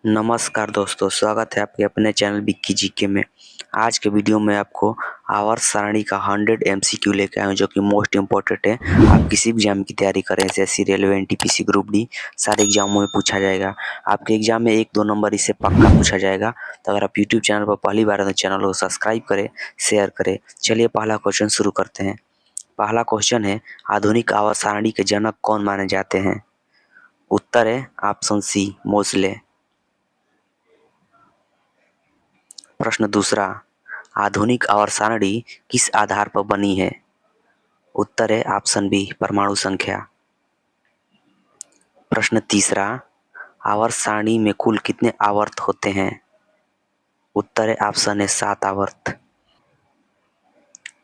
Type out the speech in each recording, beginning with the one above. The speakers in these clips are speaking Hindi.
नमस्कार दोस्तों, स्वागत है आपके अपने चैनल विक्की जीके में। आज के वीडियो में आपको आवर्त सारणी का 100 एमसीक्यू लेकर आया हूँ, जो कि मोस्ट इम्पोर्टेंट है। आप किसी भी एग्जाम की तैयारी करें, SSC, railway, NTPC, group D, सारे एग्जामों में पूछा जाएगा। आपके एग्जाम में 1-2 नंबर इससे पक्का पूछा जाएगा। तो अगर आप यूट्यूब चैनल पर पहली बार हैं तो चैनल को सब्सक्राइब करें, शेयर करें। चलिए पहला क्वेश्चन शुरू करते हैं। पहला क्वेश्चन है, आधुनिक आवर्त सारणी के जनक कौन माने जाते हैं? उत्तर है ऑप्शन सी, मोज़ले। प्रश्न दूसरा, आधुनिक आवर्त सारणी किस आधार पर बनी है? उत्तर है ऑप्शन बी, परमाणु संख्या। प्रश्न तीसरा, आवर्त सारणी में कुल कितने आवर्त होते हैं? उत्तर है ऑप्शन है 7 आवर्त।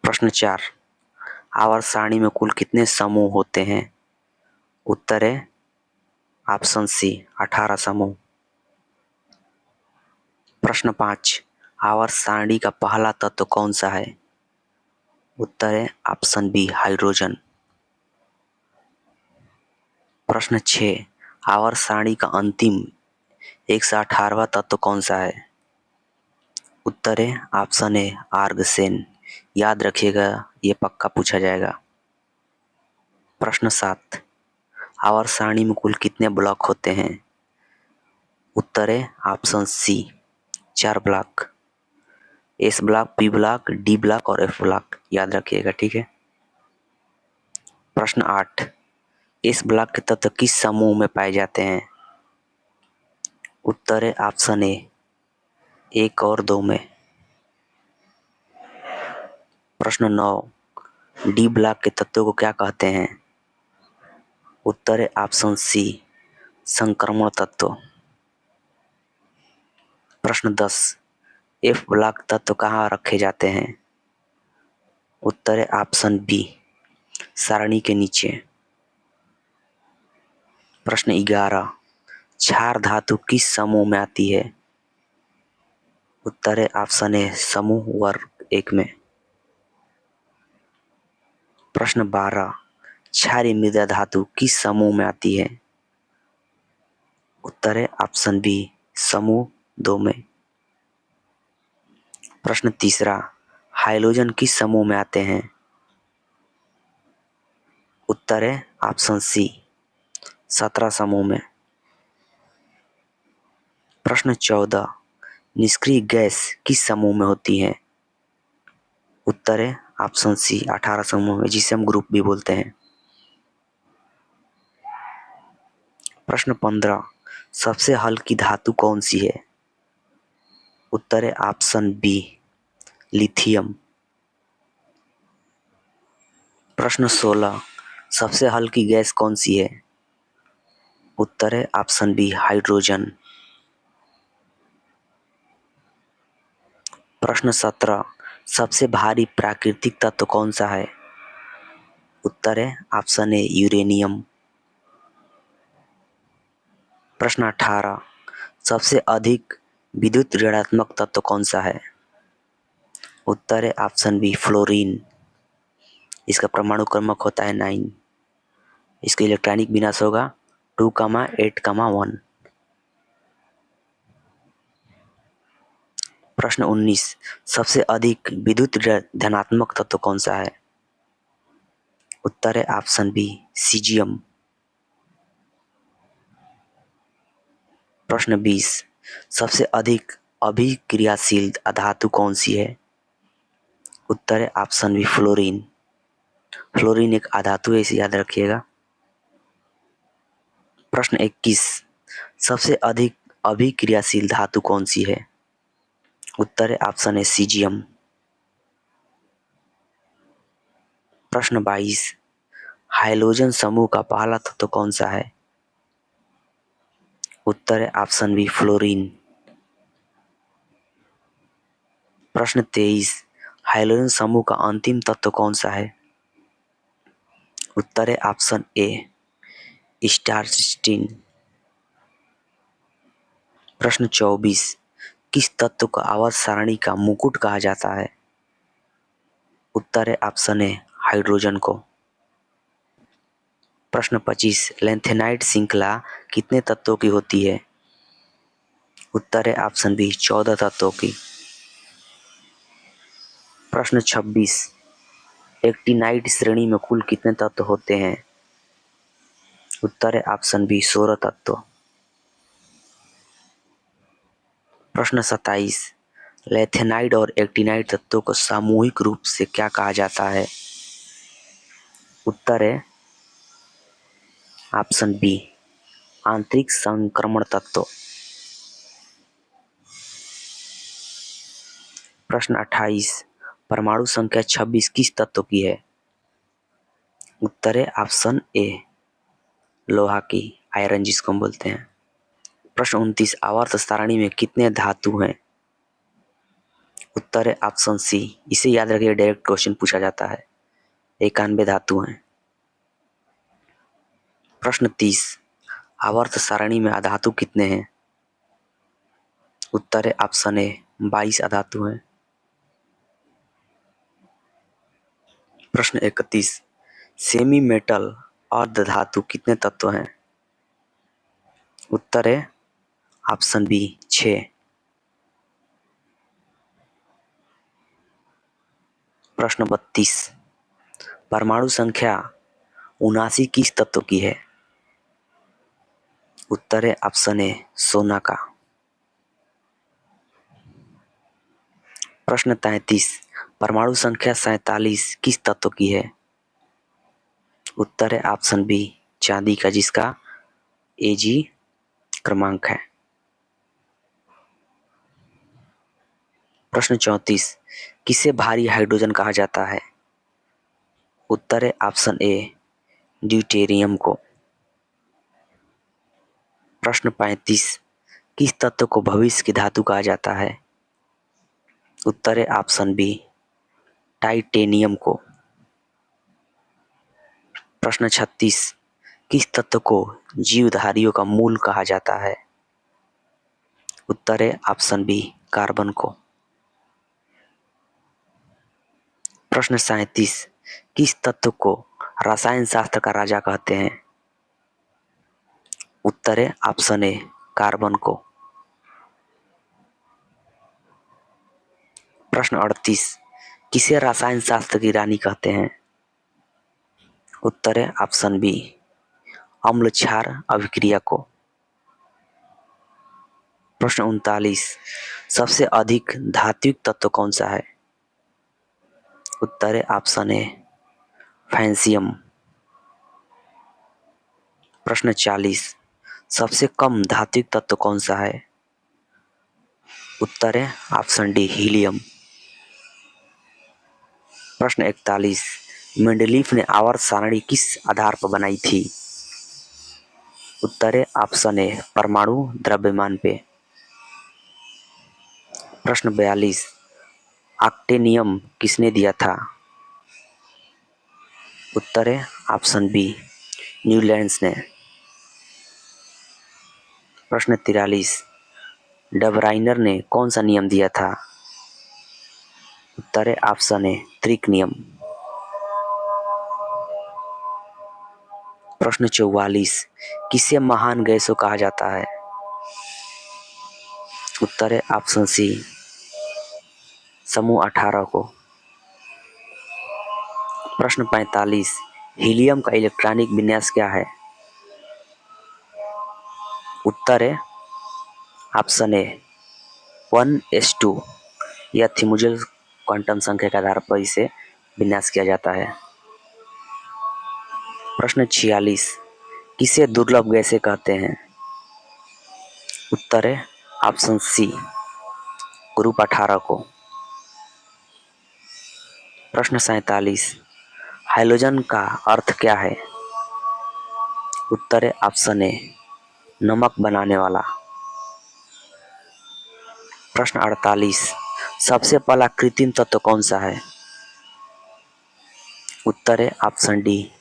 प्रश्न 4, आवर्त सारणी में कुल कितने समूह होते हैं? उत्तर है ऑप्शन सी, 18 समूह। प्रश्न 5, आवर्त सारणी का पहला तत्व कौन सा है? उत्तर है ऑप्शन बी, हाइड्रोजन। प्रश्न 6, आवर्त सारणी का अंतिम 118वां तत्व कौन सा है? उत्तर है ऑप्शन ए, आर्गसेन। याद रखिएगा, ये पक्का पूछा जाएगा। प्रश्न 7, आवर्त सारणी में कुल कितने ब्लॉक होते हैं? उत्तर है option C, 4 block. S block, P block, D block और एफ ब्लॉक। याद रखिएगा, ठीक है। प्रश्न 8, इस ब्लॉक के तत्व किस समूह में पाए जाते हैं? उत्तर है ऑप्शन ए, 1 और 2 में। प्रश्न 9, डी ब्लॉक के तत्वों को क्या कहते हैं? उत्तर है ऑप्शन सी, संक्रमण तत्व। प्रश्न 10, एफ ब्लॉक तत्व कहाँ रखे जाते हैं? उत्तर है ऑप्शन बी, सारणी के नीचे। प्रश्न 11, क्षार धातु किस समूह में आती है? उत्तर है ऑप्शन ए, समूह वर्ग 1 में। प्रश्न 12, क्षारीय मृदा धातु किस समूह में आती है? उत्तर है ऑप्शन बी, समूह 2 में। प्रश्न तीसरा, हाइड्रोजन किस समूह में आते हैं? उत्तर है ऑप्शन सी, 17 समूह में। प्रश्न 14, निष्क्रिय गैस किस समूह में होती है? उत्तर है ऑप्शन सी, 18 समूह में, जिसे हम ग्रुप बी बोलते हैं। प्रश्न 15, सबसे हल्की धातु कौन सी है? उत्तर है ऑप्शन बी, लिथियम। प्रश्न 16, सबसे हल्की गैस कौन सी है? उत्तर है ऑप्शन बी, हाइड्रोजन। प्रश्न 17, सबसे भारी प्राकृतिक तत्व कौन सा है? उत्तर है ऑप्शन ए, यूरेनियम। प्रश्न 18, सबसे अधिक विद्युत ऋणात्मक तत्व कौन सा है? उत्तर है ऑप्शन बी, फ्लोरीन। इसका परमाणु क्रमांक होता है 9। इसका इलेक्ट्रॉनिक विन्यास होगा 2,8,1। प्रश्न 19, सबसे अधिक विद्युत धनात्मक तत्व कौन सा है? उत्तर है ऑप्शन बी, सीजियम। प्रश्न 20, सबसे अधिक अभिक्रियाशील धातु कौन सी है? उत्तर है ऑप्शन बी, फ्लोरीन। फ्लोरीन एक अधातु है, इसे याद रखिएगा। प्रश्न 21, सबसे अधिक अभिक्रियाशील धातु कौन सी है? उत्तर है ऑप्शन है, सीजियम। प्रश्न 22, हाइड्रोजन समूह का पहला तत्व कौन सा है? उत्तर है ऑप्शन बी, फ्लोरीन। प्रश्न 23, हाइड्रोजन समूह का अंतिम तत्व कौन सा है? उत्तर है ऑप्शन ए, स्टारस्टीन। प्रश्न 24, किस तत्व को आवर्त सारणी का मुकुट कहा जाता है? उत्तर है ऑप्शन ए, हाइड्रोजन को। प्रश्न 25, लैंथेनाइड श्रृंखला कितने तत्वों की होती है? उत्तर है ऑप्शन बी 14 तत्वों की। प्रश्न 26, एक्टिनाइड श्रेणी में कुल कितने तत्व होते हैं? उत्तर है ऑप्शन बी 16 तत्व। प्रश्न 27, लैंथेनाइड और एक्टिनाइड तत्वों को सामूहिक रूप से क्या कहा जाता है? उत्तर है ऑप्शन बी आंतरिक संक्रमण तत्व। प्रश्न 28, परमाणु संख्या 26 किस तत्व की है? उत्तर है ऑप्शन ए लोहा की, आयरन जिसको हम बोलते हैं। प्रश्न 29, आवर्त सारणी में कितने धातु हैं? उत्तर है ऑप्शन सी, इसे याद रखिए, डायरेक्ट क्वेश्चन पूछा जाता है। 91 धातु हैं। प्रश्न 30, आवर्त सारणी में अधातु कितने हैं? उत्तर है ऑप्शन ए 22 अधातु हैं। प्रश्न 31, सेमी मेटल अर्धधातु कितने तत्व हैं? उत्तर है ऑप्शन बी 6। प्रश्न 32, परमाणु संख्या 79 किस तत्व की है? उत्तर है ऑप्शन ए सोना का। प्रश्न 33, परमाणु संख्या 47 किस तत्व की है? उत्तर है ऑप्शन बी चांदी का, जिसका Ag क्रमांक है। प्रश्न 34, किसे भारी हाइड्रोजन कहा जाता है? उत्तर है ऑप्शन ए ड्यूटेरियम को। प्रश्न 35, किस तत्व को भविष्य की धातु कहा जाता है? उत्तर है ऑप्शन बी टाइटेनियम को। प्रश्न 36, किस तत्व को जीवधारियों का मूल कहा जाता है? उत्तर है ऑप्शन बी कार्बन को। प्रश्न 37, किस तत्व को रसायन शास्त्र का राजा कहते हैं? उत्तर है ऑप्शन ए कार्बन को। प्रश्न 38, किसे रसायन शास्त्र की रानी कहते हैं? उत्तर है ऑप्शन बी अम्ल क्षार अभिक्रिया को। प्रश्न 39, सबसे अधिक धात्विक तत्व कौन सा है? उत्तर है ऑप्शन ए फ्रांसियम। प्रश्न 40, सबसे कम धात्विक तत्व कौन सा है? उत्तर है ऑप्शन डी हीलियम। प्रश्न 41, मेंडलीफ ने आवर्त सारणी किस आधार पर बनाई थी? उत्तर है ऑप्शन ए परमाणु द्रव्यमान पे। प्रश्न 42, ऑक्टेनियम किसने दिया था? उत्तर है ऑप्शन बी न्यूलैंड्स ने। प्रश्न 43, डबराइनर ने कौन सा नियम दिया था? उत्तर है ऑप्शन ए त्रिक नियम। प्रश्न 44, किसे महान गैसों कहा जाता है? उत्तर है ऑप्शन सी समूह 18 को। प्रश्न 45, हीलियम का इलेक्ट्रॉनिक विन्यास क्या है? उत्तर है ऑप्शन ए 1s2। यह थिमुजल क्वांटम संख्या के आधार पर इसे विन्यास किया जाता है। प्रश्न 46, किसे दुर्लभ गैसें कहते हैं? उत्तर है ऑप्शन सी ग्रुप 18 को। प्रश्न 47, हाइड्रोजन का अर्थ क्या है? उत्तर है ऑप्शन ए नमक बनाने वाला। प्रश्न 48, सबसे पहला कृत्रिम तत्व कौन सा है? उत्तर है ऑप्शन डी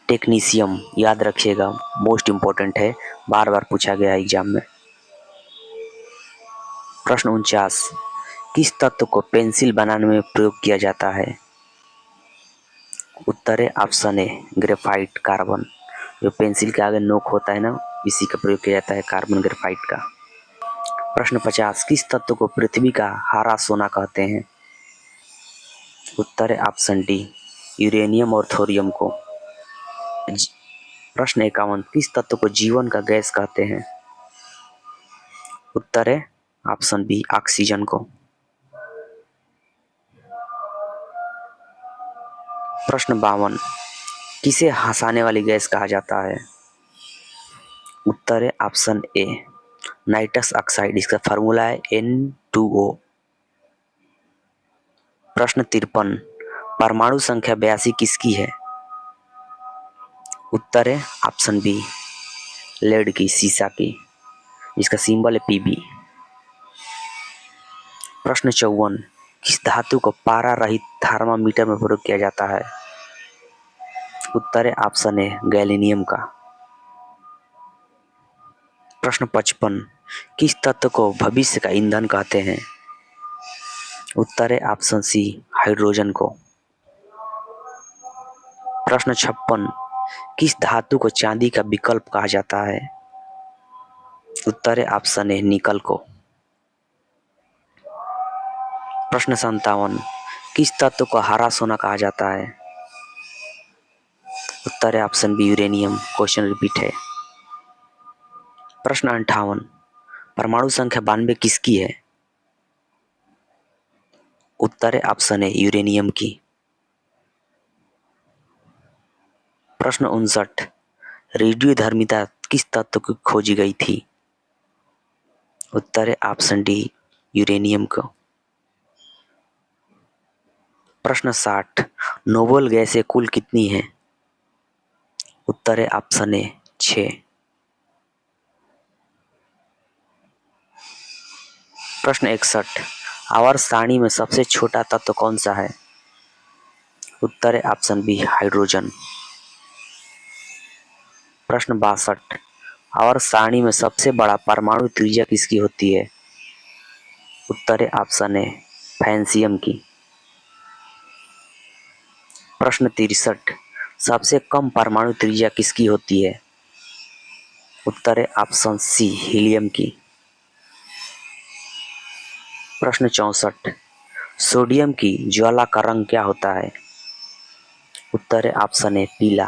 टेक्नीशियम। याद रखिएगा, मोस्ट इंपॉर्टेंट है, बार बार पूछा गया एग्जाम में। प्रश्न 49, किस तत्व को पेंसिल बनाने में प्रयोग किया जाता है? उत्तर है ऑप्शन ए ग्रेफाइट कार्बन। जो पेंसिल के आगे नोक होता है ना, इसी का प्रयोग किया जाता है, कार्बन ग्रेफाइट का। प्रश्न 50 किस तत्व को पृथ्वी का हरा सोना कहते हैं? उत्तर है ऑप्शन डी यूरेनियम और थोरियम को। प्रश्न 51 किस तत्व को जीवन का गैस कहते हैं? उत्तर है ऑप्शन बी ऑक्सीजन को। प्रश्न 52 किसे हंसाने वाली गैस कहा जाता है? उत्तर है ऑप्शन ए नाइट्रस ऑक्साइड, इसका फार्मूला है N2O। प्रश्न 53 परमाणु संख्या 82 किसकी है? उत्तर है ऑप्शन बी लेड की, सीसा की, इसका सिंबल है Pb। प्रश्न 54 किस धातु को पारा रहित थर्मामीटर में प्रयोग किया जाता है? उत्तर है ऑप्शन ए गैलीनियम का। प्रश्न 55 किस तत्व को भविष्य का ईंधन कहते हैं? उत्तर है ऑप्शन सी हाइड्रोजन को। प्रश्न 56 किस धातु को चांदी का विकल्प कहा जाता है? उत्तर है ऑप्शन ए निकल को। प्रश्न 57 किस तत्व को हरा सोना कहा जाता है? उत्तर है option B uranium. Question repeat है। प्रश्न 58 परमाणु संख्या 92 किसकी है? उत्तर है ऑप्शन ए यूरेनियम की। प्रश्न 59 रेडियोधर्मिता किस तत्व की खोजी गई थी? उत्तर है ऑप्शन डी यूरेनियम को। प्रश्न 60 नोबल गैसें कुल कितनी हैं? उत्तर है ऑप्शन ए 6। प्रश्न 61 आवर्त सारणी में सबसे छोटा तत्व कौन सा है? उत्तर है ऑप्शन बी हाइड्रोजन। प्रश्न 62 आवर्त सारणी में सबसे बड़ा परमाणु त्रिज्या किसकी होती है? उत्तर है ऑप्शन ए फ्रांसियम की। प्रश्न 63 सबसे कम परमाणु त्रिज्या किसकी होती है? उत्तर है ऑप्शन सी हीलियम की। प्रश्न 64 सोडियम की ज्वाला का रंग क्या होता है? उत्तर है ऑप्शन ए पीला।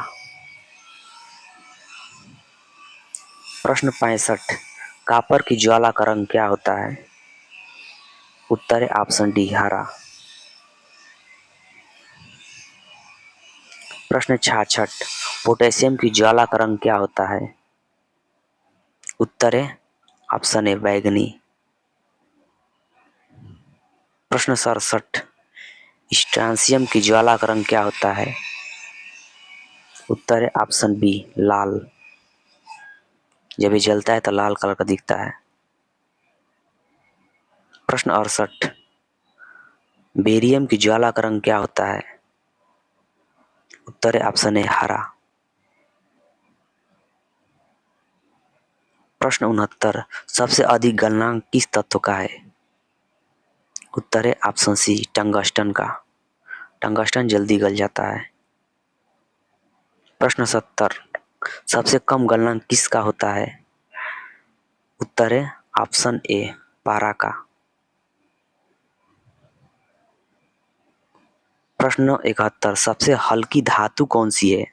प्रश्न 65 कॉपर की ज्वाला का रंग क्या होता है? उत्तर है ऑप्शन डी हरा। प्रश्न 66 पोटेशियम की ज्वाला का रंग क्या होता है? उत्तर है ऑप्शन ए बैंगनी। प्रश्न 67 स्ट्रांसियम की ज्वाला का रंग क्या होता है? उत्तर है ऑप्शन बी लाल। जब ये जलता है तो लाल कलर का दिखता है। प्रश्न 68 बेरियम की ज्वाला का रंग क्या होता है? उत्तर है ऑप्शन ए हरा। प्रश्न 69 सबसे अधिक गलनांक किस तत्व का है? उत्तर है ऑप्शन सी टंगस्टन का। टंगस्टन जल्दी गल जाता है। प्रश्न 70 सबसे कम गलनांक किसका होता है? उत्तर है ऑप्शन ए पारा का। प्रश्न 71 सबसे हल्की धातु कौन सी है?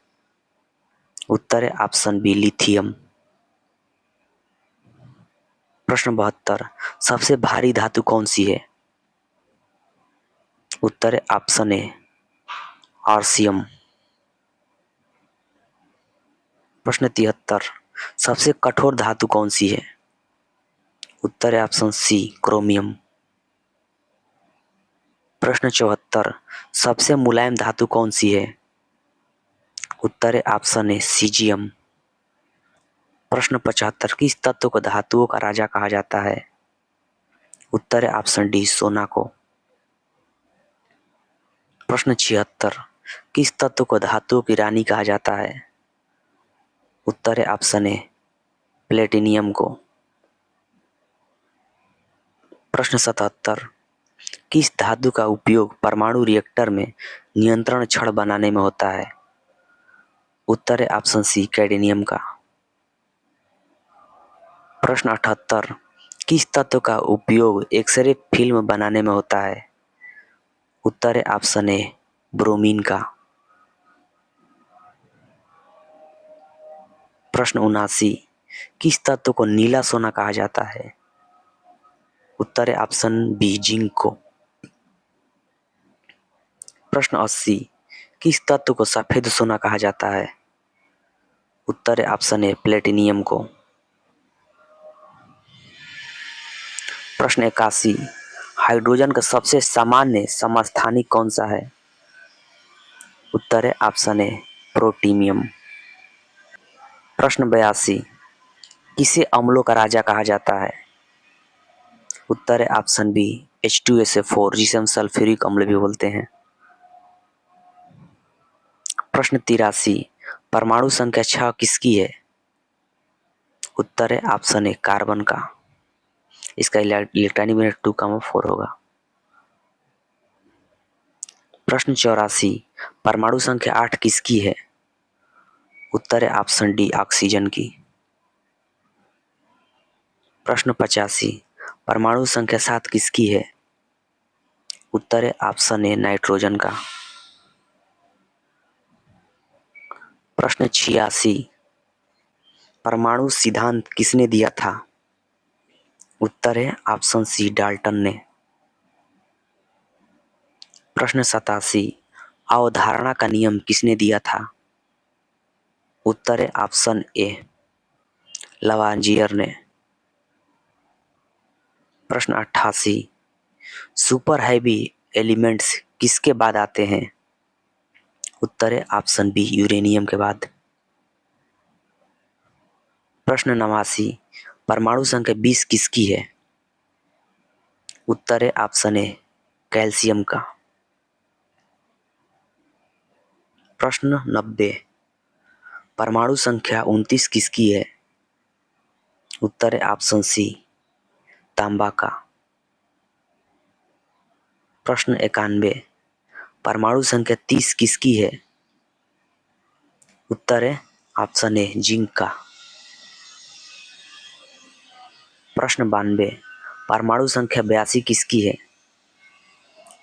उत्तर है ऑप्शन बी लिथियम। प्रश्न 72 सबसे भारी धातु कौन सी है? उत्तर है ऑप्शन ए आर्सियम। प्रश्न 73 सबसे कठोर धातु कौन सी है? उत्तर है ऑप्शन सी क्रोमियम। प्रश्न 74 सबसे मुलायम धातु कौन सी है? उत्तर है ऑप्शन ए सीजियम। प्रश्न 75 किस तत्व को धातुओं का राजा कहा जाता है? उत्तर है ऑप्शन डी सोना को। प्रश्न 76 किस तत्व को धातुओं की रानी कहा जाता है? उत्तर है ऑप्शन ए प्लेटिनियम को। प्रश्न 77 किस धातु का उपयोग परमाणु रिएक्टर में नियंत्रण छड़ बनाने में होता है? उत्तर है ऑप्शन सी कैडमियम का। प्रश्न 78 किस तत्व का उपयोग एक्सरे फिल्म बनाने में होता है? उत्तर है ऑप्शन ए ब्रोमीन का। प्रश्न 79, किस तत्व को नीला सोना कहा जाता है? उत्तर है ऑप्शन बी जिंक को। प्रश्न 80, किस तत्व को सफेद सोना कहा जाता है? उत्तर है ऑप्शन ए प्लेटिनियम को। प्रश्न 81, हाइड्रोजन का सबसे सामान्य समस्थानिक कौन सा है? उत्तर है ऑप्शन ए प्रोटीमियम। प्रश्न 82, किसे अम्लों का राजा कहा जाता है? उत्तर है ऑप्शन बी H2SO4, जिसे हम सल्फ्यूरिक अम्ल भी बोलते हैं। प्रश्न 83, परमाणु संख्या 6 किसकी है? उत्तर है ऑप्शन ए कार्बन का। इसका इलेक्ट्रॉनिक 2,4 होगा। प्रश्न 84, परमाणु संख्या 8 किसकी है? उत्तर है ऑप्शन डी ऑक्सीजन की। प्रश्न 85, परमाणु संख्या 7 किसकी है? उत्तर है ऑप्शन ए नाइट्रोजन का। प्रश्न 86, परमाणु सिद्धांत किसने दिया था? उत्तर है ऑप्शन सी डाल्टन ने। प्रश्न 87, अवधारणा का नियम किसने दिया था? उत्तर है ऑप्शन ए लवांजियर ने। प्रश्न 88, सुपर हैवी एलिमेंट्स किसके बाद आते हैं? उत्तर है ऑप्शन बी यूरेनियम के बाद। प्रश्न 89, परमाणु संख्या 20 किसकी है? उत्तर है ऑप्शन ए कैल्शियम का। प्रश्न 90, परमाणु संख्या 29 किसकी है? उत्तर है ऑप्शन सी तांबा का। प्रश्न 91, परमाणु संख्या 30 किसकी है? उत्तर है ऑप्शन ए जिंक का। प्रश्न 92, परमाणु संख्या 82 किसकी है?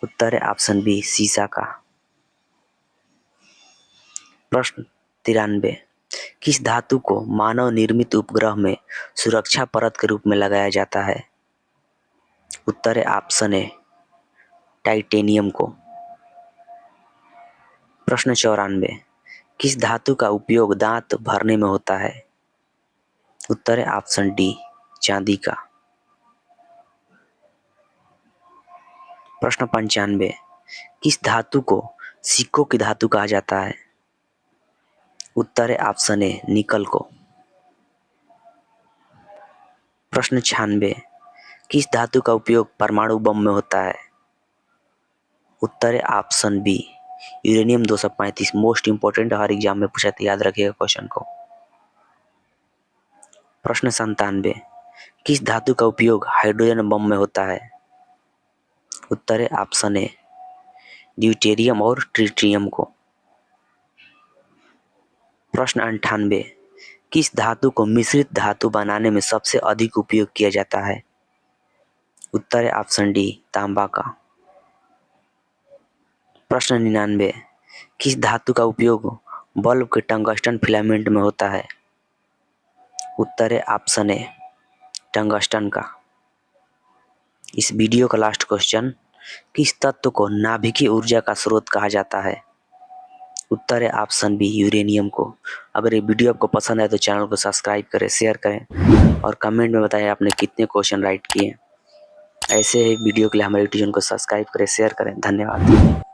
उत्तर है ऑप्शन बी सीसा का। प्रश्न 93, किस धातु को मानव निर्मित उपग्रह में सुरक्षा परत के रूप में लगाया जाता है? उत्तर है ऑप्शन ए टाइटेनियम को। प्रश्न 94, किस धातु का उपयोग दांत भरने में होता है? उत्तर है ऑप्शन डी चांदी का। प्रश्न 95, किस धातु को सिक्कों की धातु कहा जाता है? उत्तर है ऑप्शन ए निकल को। प्रश्न 96, किस धातु का उपयोग परमाणु बम में होता है? उत्तर है option B uranium 235। Most important, हर एग्जाम में पूछा था, याद रखिएगा क्वेश्चन को। प्रश्न 97, किस धातु का उपयोग हाइड्रोजन बम में होता है? उत्तर है ऑप्शन ए ड्यूटेरियम और ट्रिटियम को। प्रश्न 98, किस धातु को मिश्रित धातु बनाने में सबसे अधिक उपयोग किया जाता है? उत्तर है ऑप्शन डी तांबा का। प्रश्न 99, किस धातु का उपयोग बल्ब के टंगस्टन फिलामेंट में होता है? उत्तर है ऑप्शन ए टंगस्टन का। इस वीडियो का लास्ट क्वेश्चन, किस तत्व को नाभिकीय ऊर्जा का स्रोत कहा जाता है? उत्तर है ऑप्शन बी यूरेनियम को। अगर ये वीडियो आपको पसंद आए तो चैनल को सब्सक्राइब करें, शेयर करें और कमेंट में बताएं आपने कितने क्वेश्चन राइट किए। ऐसे ही वीडियो के लिए हमारे यूट्यूब चैनल को सब्सक्राइब करें, शेयर करें। धन्यवाद।